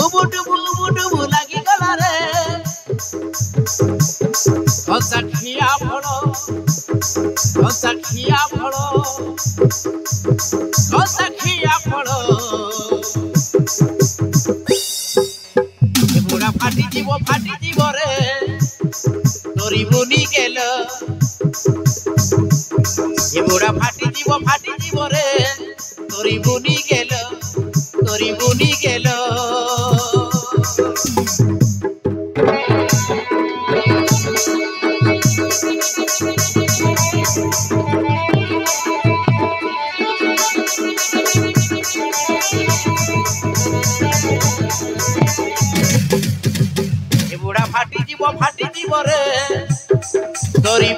उबुडुबु लागी गला रे खिया फल बुढ़ा फाटी जीव रे तोरी बुनी गेल बुढ़ा फाटी जीव रे तोरी बुनी गेल बुढ़ा फाटी जीव रे तोरी